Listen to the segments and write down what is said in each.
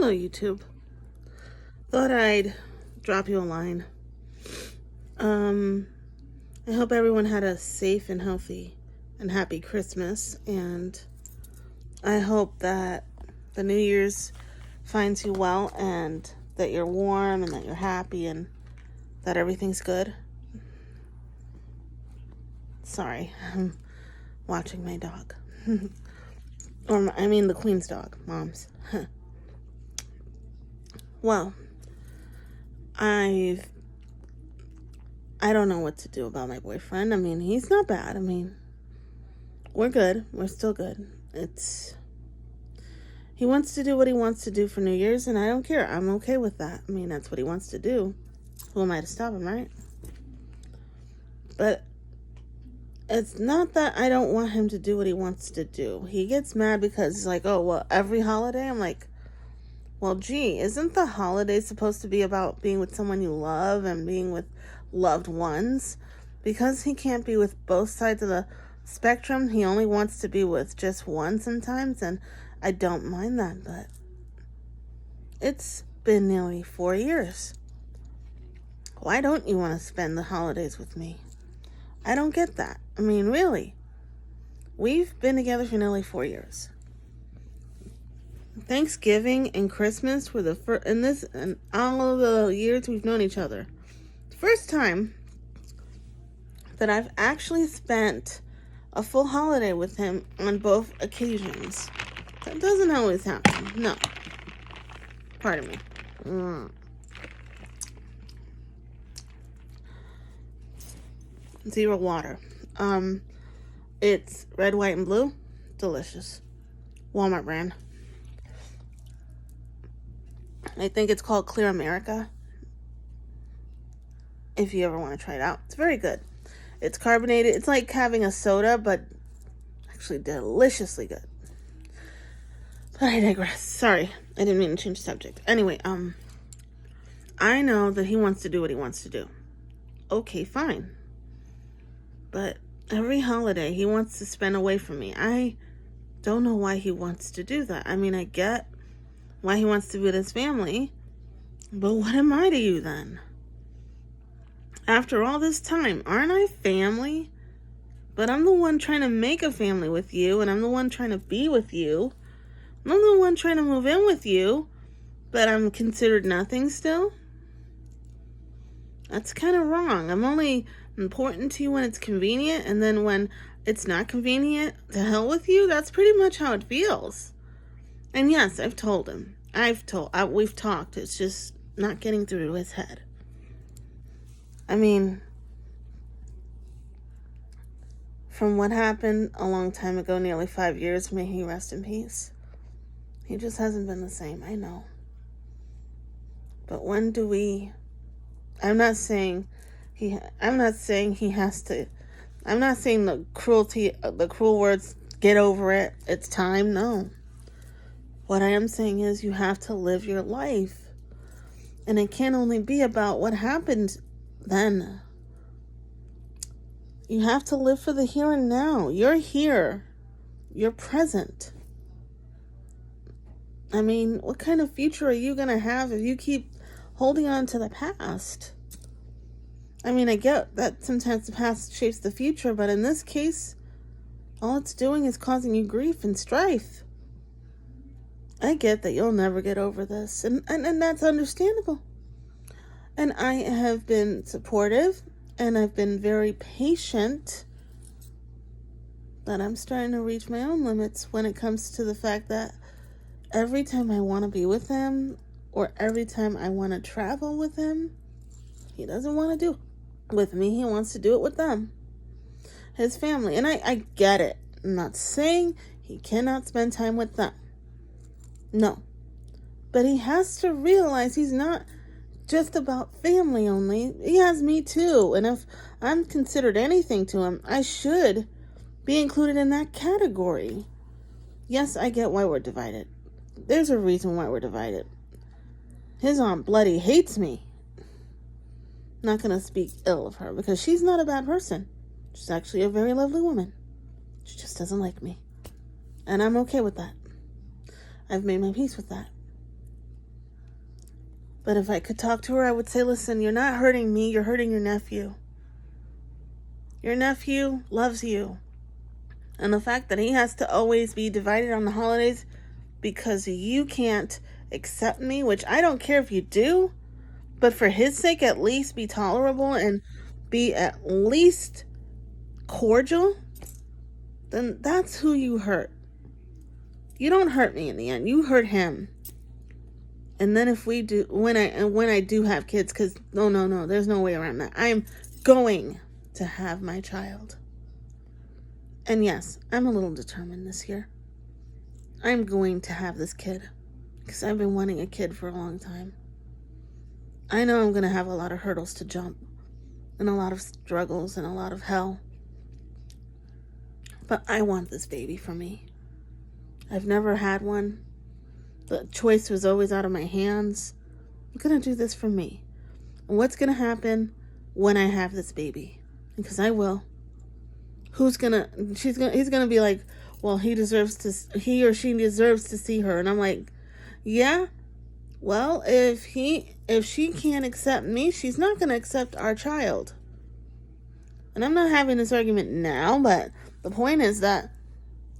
Hello, YouTube. Thought I'd drop you a line. I hope everyone had a safe and healthy and happy Christmas, and I hope that the New Year's finds you well and that you're warm and that you're happy and that everything's good. Sorry, I'm watching my dog. The Queen's dog, Mom's. Well, I don't know what to do about my boyfriend. He's not bad. We're good. We're still good. He wants to do what he wants to do for New Year's, and I don't care. I'm okay with that. That's what he wants to do. Who am I to stop him, right? But it's not that I don't want him to do what he wants to do. He gets mad because he's like, oh, well, every holiday? I'm like, well, gee, isn't the holiday supposed to be about being with someone you love and being with loved ones? Because he can't be with both sides of the spectrum, he only wants to be with just one sometimes, and I don't mind that, but it's been nearly 4 years. Why don't you want to spend the holidays with me? I don't get that. Really. We've been together for nearly 4 years. Thanksgiving and Christmas were the first, and all of the years we've known each other, the first time that I've actually spent a full holiday with him on both occasions. That doesn't always happen. No. Pardon me. Zero water. It's red, white, and blue. Delicious. Walmart brand. I think it's called Clear America. If you ever want to try it out. It's very good. It's carbonated. It's like having a soda, but actually deliciously good. But I digress. Sorry. I didn't mean to change the subject. Anyway, I know that he wants to do what he wants to do. Okay, fine. But every holiday he wants to spend away from me. I don't know why he wants to do that. I get why he wants to be with his family, but what am I to you then? After all this time, aren't I family? But I'm the one trying to make a family with you, and I'm the one trying to be with you. I'm the one trying to move in with you, but I'm considered nothing still? That's kind of wrong. I'm only important to you when it's convenient, and then when it's not convenient, to hell with you. That's pretty much how it feels. And yes, I've told him. We've talked. It's just not getting through to his head. From what happened a long time ago, nearly 5 years, may he rest in peace. He just hasn't been the same, I know. But when do we... I'm not saying he has to... I'm not saying the cruel words, get over it, it's time, no. What I am saying is you have to live your life. And it can't only be about what happened then. You have to live for the here and now. You're here. You're present. What kind of future are you going to have if you keep holding on to the past? I get that sometimes the past shapes the future, but in this case, all it's doing is causing you grief and strife. I get that you'll never get over this, and that's understandable. And I have been supportive, and I've been very patient, but I'm starting to reach my own limits when it comes to the fact that every time I want to be with him, or every time I want to travel with him, he doesn't want to do it with me. He wants to do it with them, his family. And I get it. I'm not saying he cannot spend time with them. No. But he has to realize he's not just about family only. He has me too. And if I'm considered anything to him, I should be included in that category. Yes, I get why we're divided. There's a reason why we're divided. His Aunt Bloody hates me. Not going to speak ill of her because she's not a bad person. She's actually a very lovely woman. She just doesn't like me. And I'm okay with that. I've made my peace with that. But if I could talk to her, I would say, listen, you're not hurting me, you're hurting your nephew. Your nephew loves you. And the fact that he has to always be divided on the holidays because you can't accept me, which I don't care if you do, but for his sake, at least be tolerable and be at least cordial, then that's who you hurt. You don't hurt me in the end. You hurt him. And then if we do, when I do have kids, because no, there's no way around that. I am going to have my child. And yes, I'm a little determined this year. I'm going to have this kid because I've been wanting a kid for a long time. I know I'm going to have a lot of hurdles to jump and a lot of struggles and a lot of hell. But I want this baby for me. I've never had one. The choice was always out of my hands. I'm going to do this for me. And what's going to happen when I have this baby? Because I will. He's going to be like, well, he or she deserves to see her. And I'm like, yeah, well, if she can't accept me, she's not going to accept our child. And I'm not having this argument now, but the point is that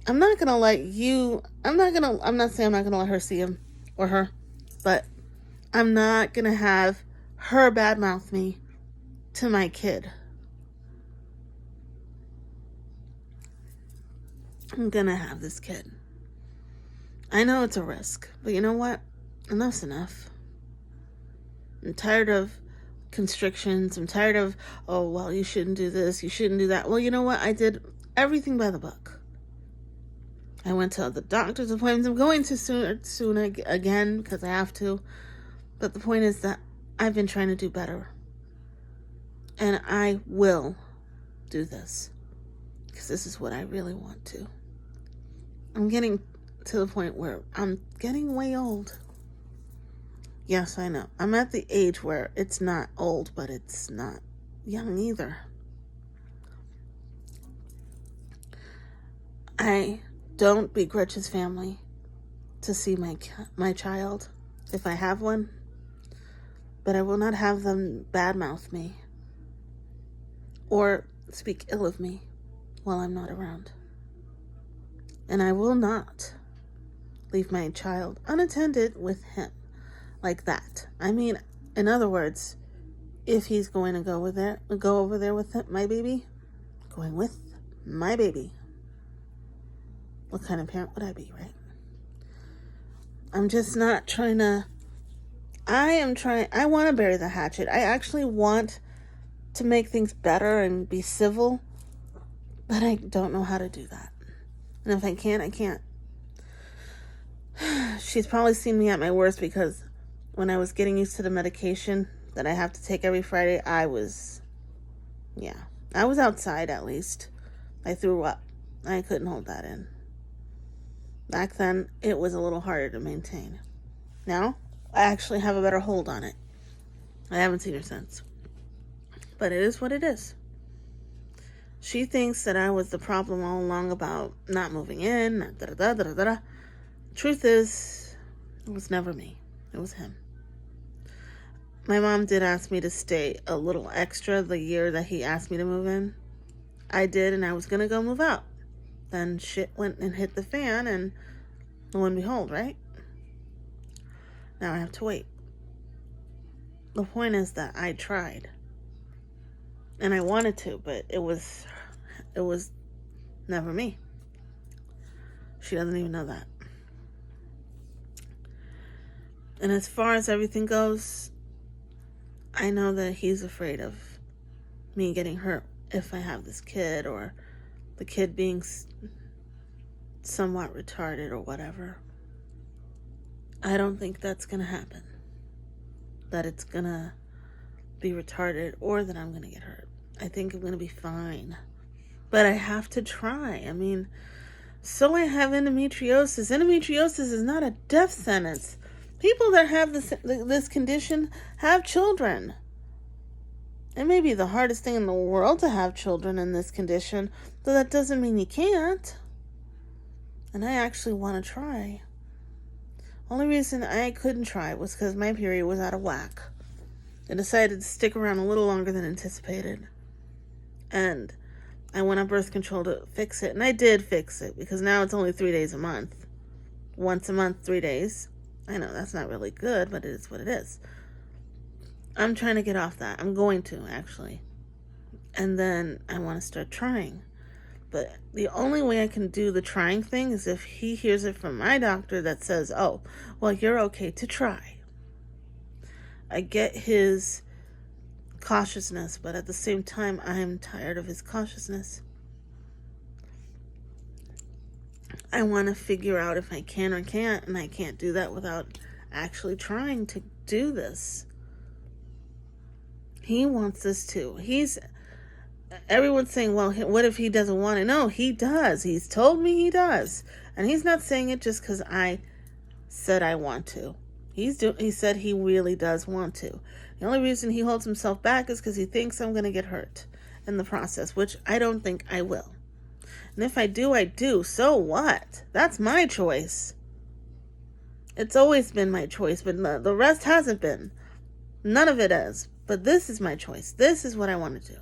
I'm not going to let you, I'm not saying I'm not going to let her see him or her, but I'm not going to have her badmouth me to my kid. I'm going to have this kid. I know it's a risk, but you know what? Enough's enough. I'm tired of constrictions. I'm tired of, oh, well, you shouldn't do this, you shouldn't do that. Well, you know what? I did everything by the book. I went to the doctor's appointments. I'm going to soon again because I have to. But the point is that I've been trying to do better. And I will do this because this is what I really want to. I'm getting to the point where I'm getting way old. Yes, I know. I'm at the age where it's not old, but it's not young either. I don't begrudge his family to see my child if I have one, but I will not have them badmouth me or speak ill of me while I'm not around. And I will not leave my child unattended with him like that. I mean, in other words, if he's going to go over there with my baby, going with my baby. What kind of parent would I be, right? I'm just not trying to... I want to bury the hatchet. I actually want to make things better and be civil, but I don't know how to do that. And if I can't, I can't. She's probably seen me at my worst because when I was getting used to the medication that I have to take every Friday, I was outside at least. I threw up. I couldn't hold that in. Back then, it was a little harder to maintain. Now, I actually have a better hold on it. I haven't seen her since. But it is what it is. She thinks that I was the problem all along about not moving in, da-da-da-da-da-da. Truth is, it was never me. It was him. My mom did ask me to stay a little extra the year that he asked me to move in. I did, and I was going to go move out. Then shit went and hit the fan, and lo and behold, right? Now I have to wait. The point is that I tried. And I wanted to, but it was never me. She doesn't even know that. And as far as everything goes, I know that he's afraid of me getting hurt if I have this kid, or the kid being somewhat retarded or whatever. I don't think that's going to happen. That it's going to be retarded or that I'm going to get hurt. I think I'm going to be fine. But I have to try. I mean, so I have endometriosis. Endometriosis is not a death sentence. People that have this condition have children. It may be the hardest thing in the world to have children in this condition, but that doesn't mean you can't. And I actually want to try. Only reason I couldn't try was because my period was out of whack. I decided to stick around a little longer than anticipated. And I went on birth control to fix it. And I did fix it because now it's only 3 days a month. Once a month, 3 days. I know that's not really good, but it is what it is. I'm trying to get off that. I'm going to, actually. And then I want to start trying. But the only way I can do the trying thing is if he hears it from my doctor that says, oh, well, you're okay to try. I get his cautiousness, but at the same time, I'm tired of his cautiousness. I want to figure out if I can or can't, and I can't do that without actually trying to do this. He wants this too. Everyone's saying, well, what if he doesn't want it? No, he does. He's told me he does. And he's not saying it just because I said I want to. He said he really does want to. The only reason he holds himself back is because he thinks I'm going to get hurt in the process, which I don't think I will. And if I do, I do. So what? That's my choice. It's always been my choice, but the rest hasn't been. None of it is. But this is my choice. This is what I want to do.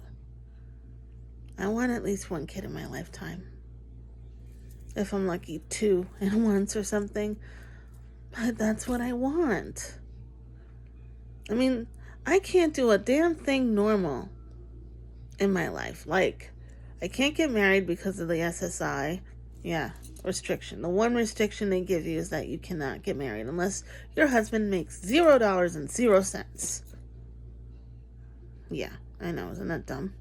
I want at least one kid in my lifetime. If I'm lucky, 2 in once or something. But that's what I want. I mean, I can't do a damn thing normal in my life. Like, I can't get married because of the SSI. Yeah, restriction. The one restriction they give you is that you cannot get married unless your husband makes $0.00. Yeah, I know. Isn't that dumb?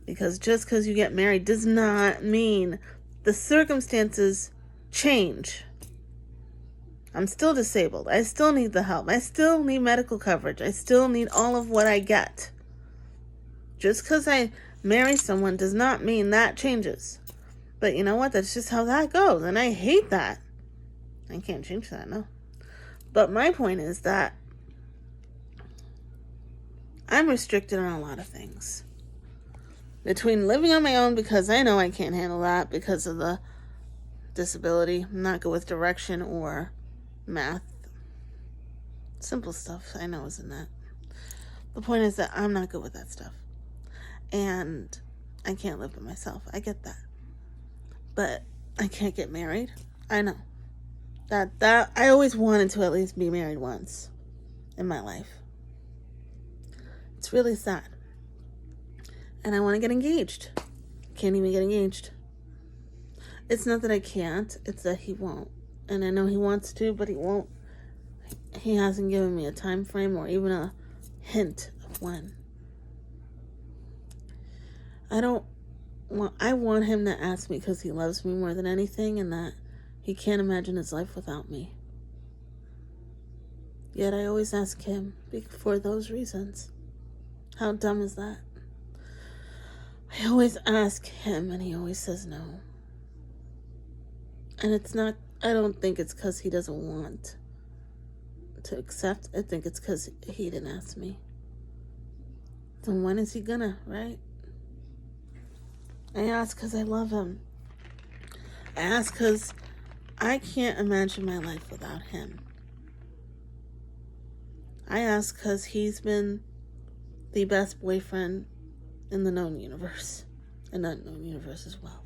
Because just because you get married does not mean the circumstances change. I'm still disabled. I still need the help. I still need medical coverage. I still need all of what I get. Just because I marry someone does not mean that changes. But you know what? That's just how that goes. And I hate that. I can't change that, no. But my point is that I'm restricted on a lot of things. Between living on my own because I know I can't handle that because of the disability. I'm not good with direction or math. Simple stuff I know isn't that. The point is that I'm not good with that stuff. And I can't live by myself. I get that. But I can't get married. I know. That I always wanted to at least be married once in my life. It's really sad. And I want to get engaged. Can't even get engaged. It's not that I can't. It's that he won't. And I know he wants to, but he won't. He hasn't given me a time frame or even a hint of when. I want him to ask me because he loves me more than anything and that he can't imagine his life without me. Yet I always ask him for those reasons. How dumb is that? I always ask him and he always says no. And I don't think it's because he doesn't want to accept. I think it's because he didn't ask me. Then when is he gonna, right? I ask because I love him. I ask because I can't imagine my life without him. I ask because he's been the best boyfriend in the known universe and unknown universe as well.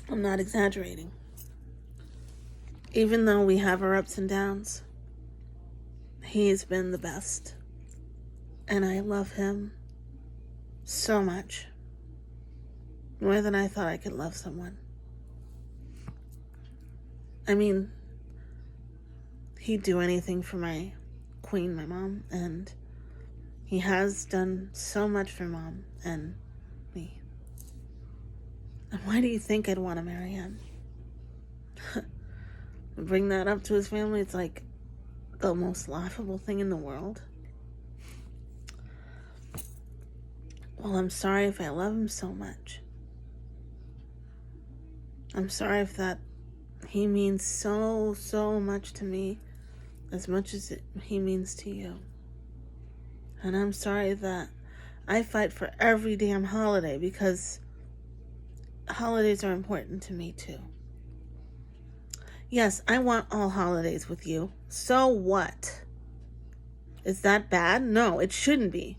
I'm not exaggerating. Even though we have our ups and downs, he's been the best. And I love him so much. More than I thought I could love someone. I mean, he'd do anything for my queen, my mom, and he has done so much for mom and me. And why do you think I'd want to marry him? Bring that up to his family, it's like the most laughable thing in the world. Well, I'm sorry if I love him so much. I'm sorry if he means so much to me as much as he means to you. And I'm sorry that I fight for every damn holiday because holidays are important to me too. Yes, I want all holidays with you. So what? Is that bad? No, it shouldn't be.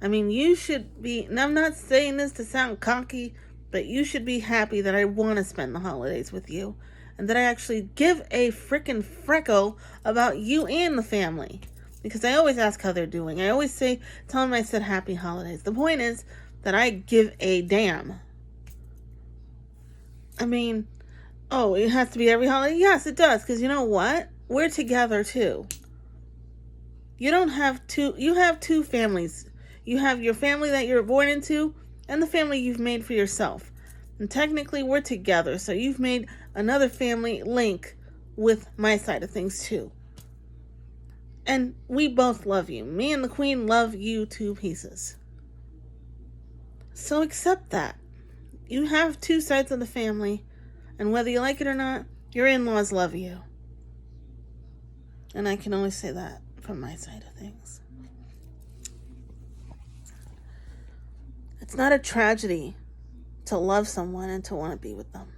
I mean, you should be, and I'm not saying this to sound cocky, but you should be happy that I want to spend the holidays with you and that I actually give a frickin' freckle about you and the family. Because I always ask how they're doing. I always tell them I said happy holidays. The point is that I give a damn. I mean, oh, it has to be every holiday? Yes, it does. Because you know what? We're together too. You have two families. You have your family that you're born into and the family you've made for yourself. And technically we're together, so you've made another family link with my side of things too. And we both love you. Me and the Queen love you 2 pieces. So accept that. You have 2 sides of the family, and whether you like it or not, your in-laws love you. And I can only say that from my side of things. It's not a tragedy to love someone and to want to be with them.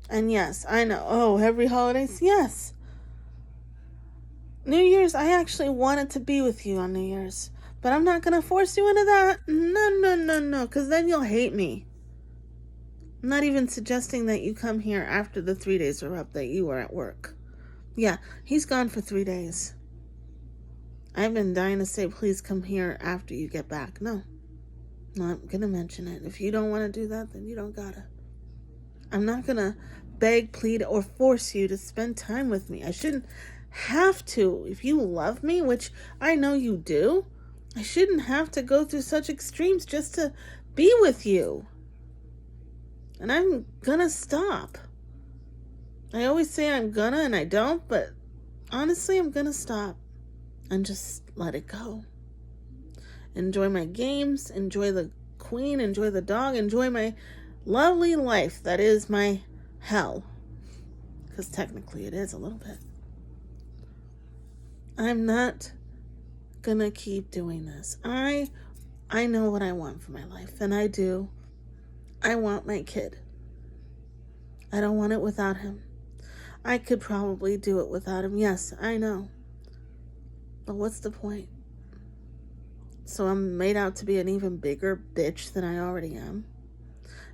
And yes, I know, oh, every holidays, yes. New Year's, I actually wanted to be with you on New Year's. But I'm not going to force you into that. No, because then you'll hate me. I'm not even suggesting that you come here after the 3 days are up that you were at work. Yeah, he's gone for 3 days. I've been dying to say, please come here after you get back. No, not going to mention it. If you don't want to do that, then you don't gotta. I'm not going to beg, plead, or force you to spend time with me. I shouldn't have to. If you love me, which I know you do, I shouldn't have to go through such extremes just to be with you. And I'm gonna stop. I always say I'm gonna and I don't, but honestly, I'm gonna stop and just let it go. Enjoy my games, enjoy the Queen, enjoy the dog, enjoy my lovely life that is my hell. Because technically it is a little bit. I'm not gonna keep doing this. I know what I want for my life, and I do. I want my kid. I don't want it without him. I could probably do it without him. Yes, I know. But what's the point? So I'm made out to be an even bigger bitch than I already am.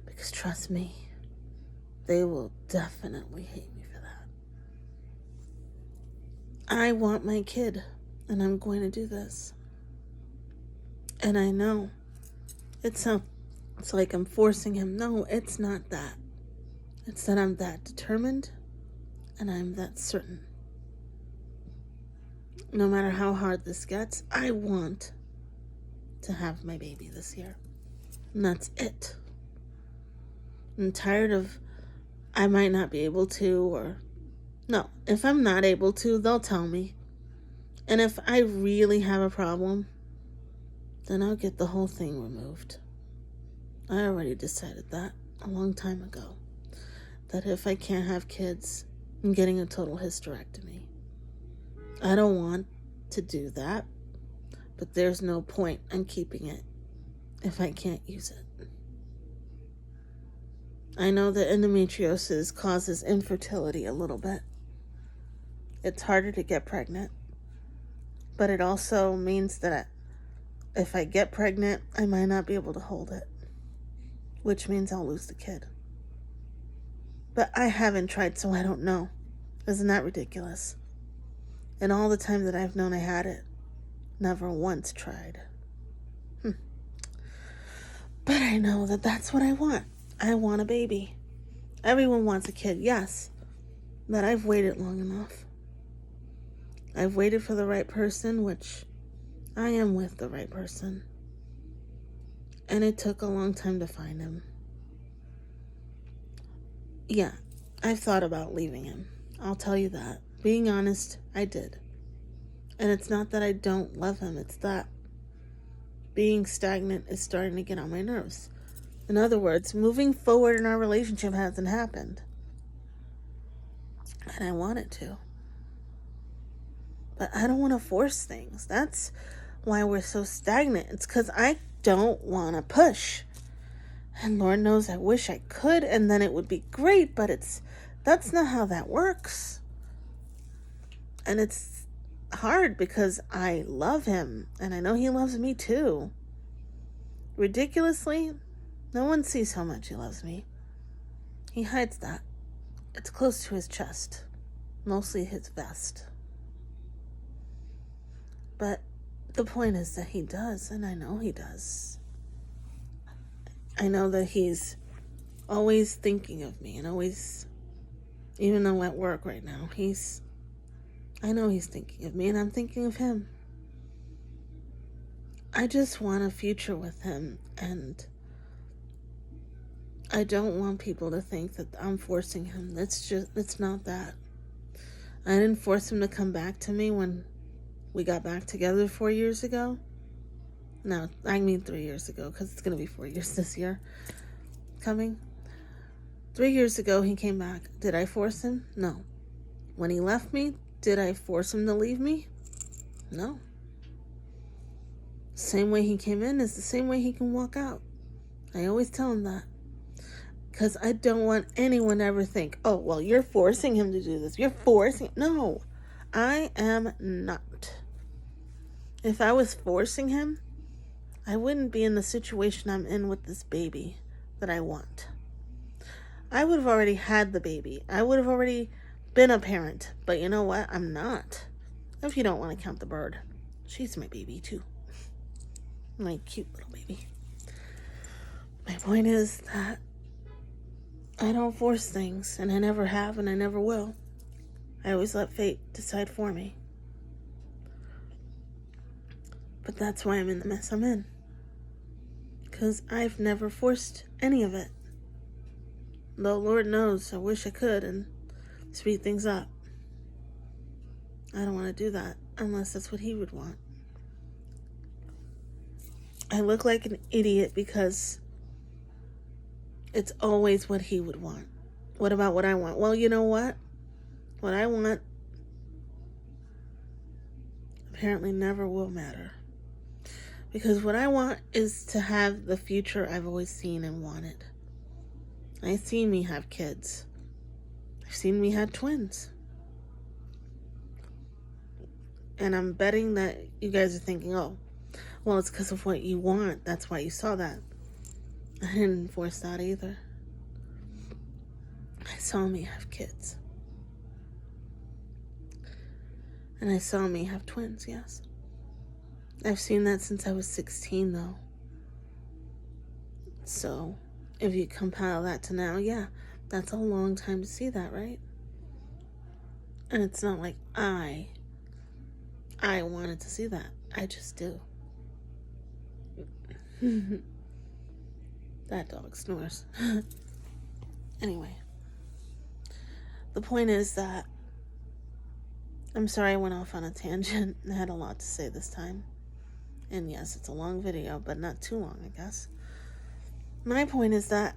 Because trust me, they will definitely hate me for that. I want my kid, and I'm going to do this. And I know it's like I'm forcing him. No, it's not that. It's that I'm that determined and I'm that certain. No matter how hard this gets, I want to have my baby this year. And that's it. I'm tired of I might not be able to, or no, if I'm not able to, they'll tell me. And if I really have a problem, then I'll get the whole thing removed. I already decided that a long time ago. That if I can't have kids, I'm getting a total hysterectomy. I don't want to do that, but there's no point in keeping it if I can't use it. I know that endometriosis causes infertility a little bit. It's harder to get pregnant, but it also means that if I get pregnant, I might not be able to hold it, which means I'll lose the kid. But I haven't tried, so I don't know. Isn't that ridiculous? And all the time that I've known I had it, never once tried. But I know that that's what I want. I want a baby. Everyone wants a kid, yes. But I've waited long enough. I've waited for the right person, which I am with the right person. And it took a long time to find him. Yeah, I've thought about leaving him. I'll tell you that. Being honest, I did. And it's not that I don't love him. It's that being stagnant is starting to get on my nerves. In other words, moving forward in our relationship hasn't happened. And I want it to. But I don't want to force things. That's why we're so stagnant. It's because I don't want to push. And Lord knows I wish I could, and then it would be great, but that's not how that works. And it's hard because I love him, and I know he loves me too. Ridiculously, no one sees how much he loves me. He hides that. It's close to his chest, mostly his vest. But the point is that he does, and I know he does. I know that he's always thinking of me, and always, even though at work right now, I know he's thinking of me, and I'm thinking of him. I just want a future with him, and I don't want people to think that I'm forcing him. It's not that. I didn't force him to come back to me when we got back together 4 years ago. No, I mean 3 years ago, because it's going to be 4 years this year coming. 3 years ago, he came back. Did I force him? No. When he left me, did I force him to leave me? No. Same way he came in is the same way he can walk out. I always tell him that. Because I don't want anyone to ever think, oh, well, you're forcing him to do this. You're forcing. No, I am not. If I was forcing him, I wouldn't be in the situation I'm in with this baby that I want. I would have already had the baby. I would have already been a parent. But you know what? I'm not. If you don't want to count the bird. She's my baby too. My cute little baby. My point is that I don't force things, and I never have, and I never will. I always let fate decide for me. But that's why I'm in the mess I'm in. Because I've never forced any of it. Though Lord knows I wish I could and speed things up. I don't want to do that unless that's what he would want. I look like an idiot because it's always what he would want. What about what I want? Well, you know what? What I want apparently never will matter. Because what I want is to have the future I've always seen and wanted. I've seen me have kids. I've seen me have twins. And I'm betting that you guys are thinking, oh, well, it's because of what you want. That's why you saw that. I didn't force that either. I saw me have kids. And I saw me have twins, yes. I've seen that since I was 16, though. So, if you compile that to now, yeah, that's a long time to see that, right? And it's not like I wanted to see that. I just do. That dog snores. Anyway, the point is that I'm sorry I went off on a tangent. I had a lot to say this time. And yes, it's a long video, but not too long, I guess. My point is that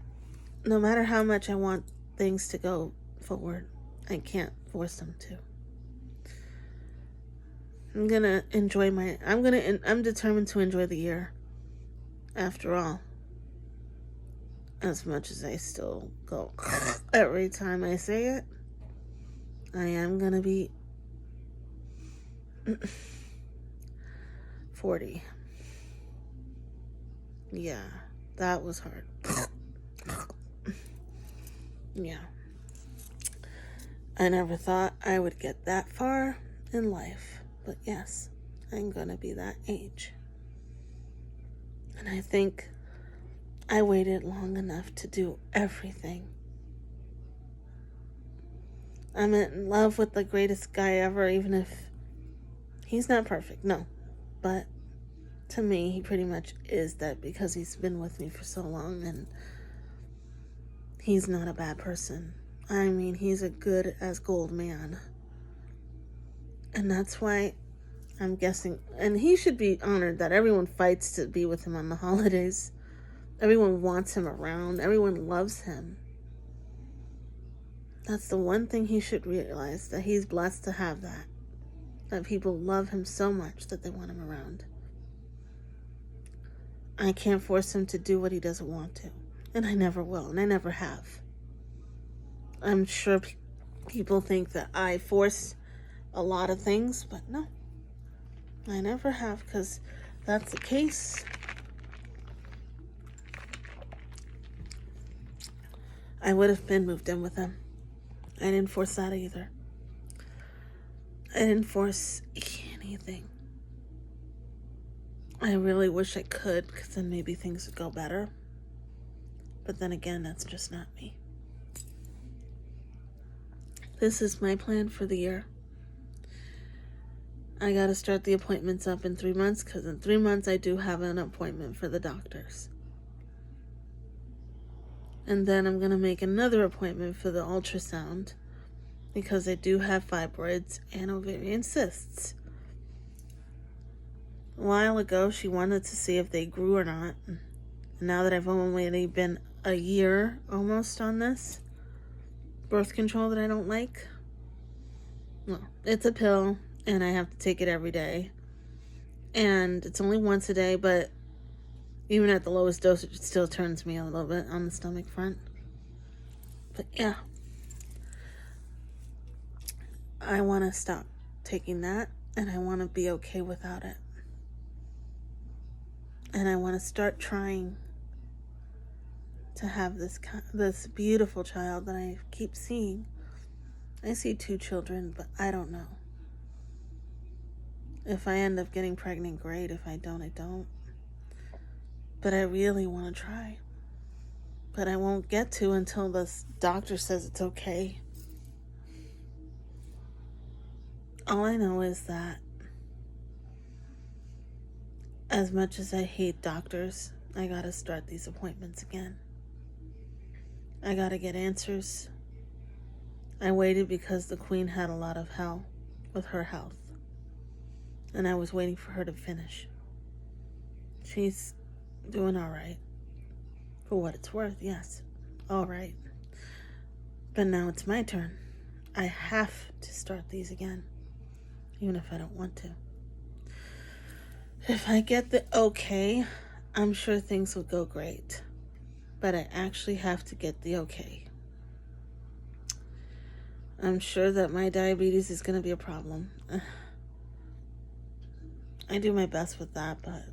no matter how much I want things to go forward, I can't force them to. I'm determined to enjoy the year. After all, as much as I still go every time I say it, I am gonna be 40. Yeah, that was hard. Yeah. I never thought I would get that far in life, but yes, I'm gonna be that age. And I think I waited long enough to do everything. I'm in love with the greatest guy ever, even if he's not perfect, no. But to me, he pretty much is that because he's been with me for so long, and he's not a bad person. I mean, he's a good as gold man. And that's why I'm guessing, and he should be honored that everyone fights to be with him on the holidays. Everyone wants him around. Everyone loves him. That's the one thing he should realize, that he's blessed to have that. That people love him so much that they want him around. I can't force him to do what he doesn't want to. And I never will, and I never have. I'm sure people think that I force a lot of things, but no, I never have, because that's the case. I would have been moved in with him. I didn't force that either. I didn't force anything. I really wish I could, because then maybe things would go better. But then again, that's just not me. This is my plan for the year. I gotta start the appointments up in 3 months, because in 3 months I do have an appointment for the doctors. And then I'm gonna make another appointment for the ultrasound, because I do have fibroids and ovarian cysts. A while ago, she wanted to see if they grew or not. And now that I've only been a year almost on this birth control that I don't like, well, it's a pill, and I have to take it every day. And it's only once a day, but even at the lowest dosage, it still turns me a little bit on the stomach front. But yeah, I want to stop taking that, and I want to be okay without it. And I want to start trying to have this beautiful child that I keep seeing. I see 2 children, but I don't know. If I end up getting pregnant, great. If I don't, I don't. But I really want to try. But I won't get to until the doctor says it's okay. All I know is that as much as I hate doctors, I gotta start these appointments again. I gotta get answers. I waited because the Queen had a lot of hell with her health. And I was waiting for her to finish. She's doing all right. For what it's worth, yes. All right. But now it's my turn. I have to start these again, even if I don't want to. If I get the okay, I'm sure things will go great. But I actually have to get the okay. I'm sure that my diabetes is going to be a problem. I do my best with that, but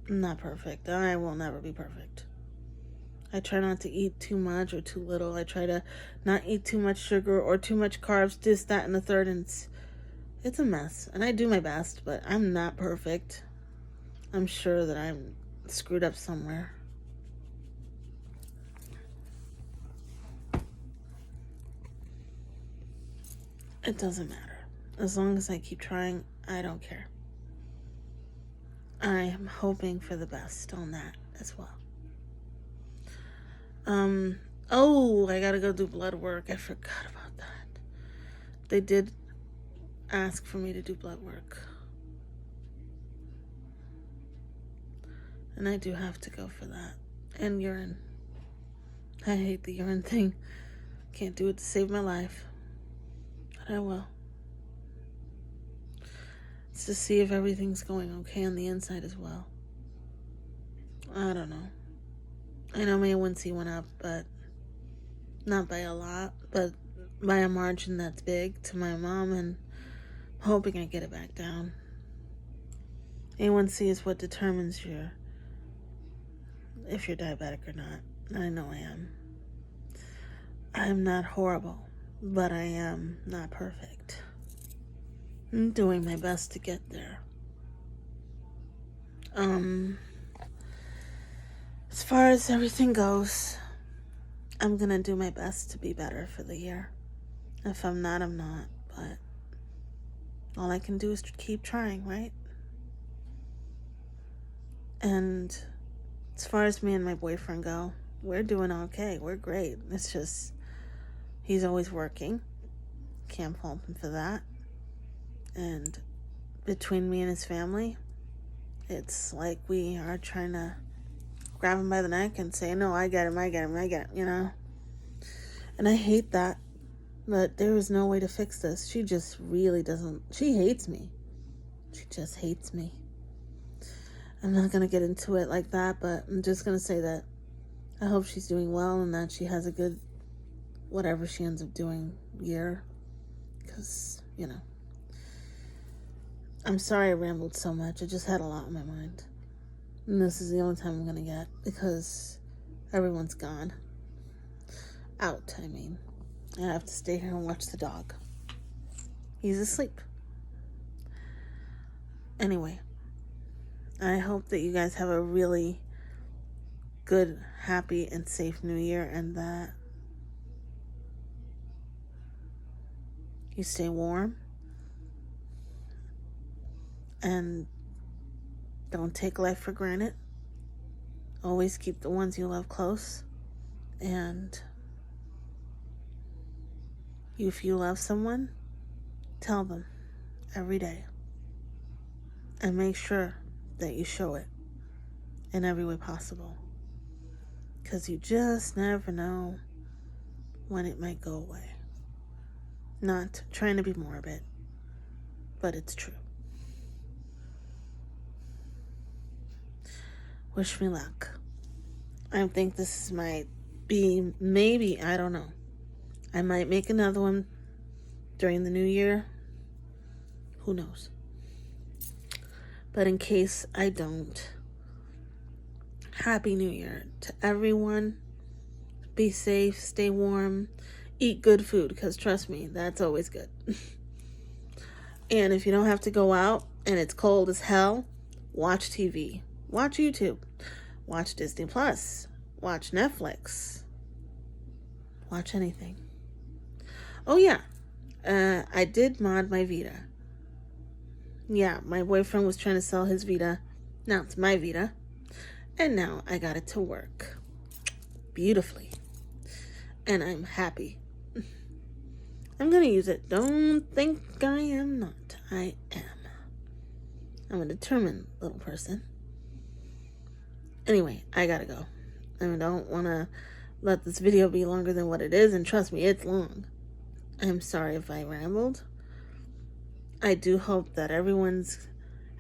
I'm not perfect. I will never be perfect. I try not to eat too much or too little. I try to not eat too much sugar or too much carbs, this, that, and the third, and it's a mess. And I do my best, but I'm not perfect. I'm sure that I'm screwed up somewhere. It doesn't matter. As long as I keep trying, I don't care. I am hoping for the best on that as well. I gotta go do blood work. I forgot about that. They did ask for me to do blood work. And I do have to go for that. And urine. I hate the urine thing. Can't do it to save my life. But I will. It's to see if everything's going okay on the inside as well. I don't know. I know my A1C went up, but not by a lot, but by a margin that's big to my mom, and I'm hoping I get it back down. A1C is what determines if you're diabetic or not. I know I am. I'm not horrible, but I am not perfect. I'm doing my best to get there. As far as everything goes, I'm gonna do my best to be better for the year. If I'm not, I'm not, but all I can do is keep trying, right? And as far as me and my boyfriend go, we're doing okay. We're great. It's just, he's always working. Can't fault him for that. And between me and his family, it's like we are trying to grab him by the neck and say, no, I get him, you know? And I hate that. But there is no way to fix this. She just really doesn't, she hates me. She just hates me. I'm not going to get into it like that, but I'm just going to say that I hope she's doing well and that she has a good, whatever she ends up doing, year. Because, I'm sorry I rambled so much. I just had a lot on my mind. And this is the only time I'm going to get because everyone's gone. Out, I mean. I have to stay here and watch the dog. He's asleep. Anyway, I hope that you guys have a really good, happy, and safe New Year, and that you stay warm and don't take life for granted. Always keep the ones you love close, and if you love someone, tell them every day, and make sure that you show it in every way possible, because you just never know when it might go away. Not trying to be morbid, but it's true. Wish me luck. I think this might be, maybe, I don't know. I might make another one during the new year. Who knows? But in case I don't, Happy New Year to everyone. Be safe, stay warm, eat good food, because trust me, that's always good. And if you don't have to go out and it's cold as hell, watch TV. Watch YouTube. Watch Disney Plus. Watch Netflix. Watch anything. Oh yeah, I did mod my Vita. Yeah, my boyfriend was trying to sell his Vita. Now it's my Vita. And now I got it to work beautifully. And I'm happy. I'm going to use it. Don't think I am not. I am. I'm a determined little person. Anyway, I gotta go. I don't want to let this video be longer than what it is. And trust me, it's long. I'm sorry if I rambled. I do hope that everyone's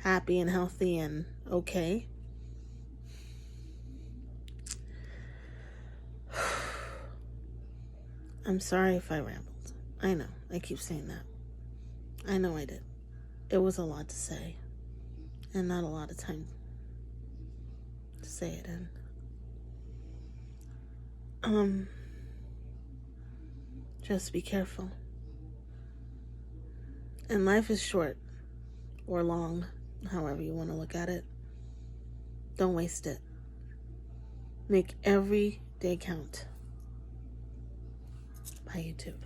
happy and healthy and okay. I'm sorry if I rambled. I know. I keep saying that. I know I did. It was a lot to say. And not a lot of time to say it in. Just be careful. And life is short or long, however you want to look at it. Don't waste it. Make every day count. Bye, YouTube.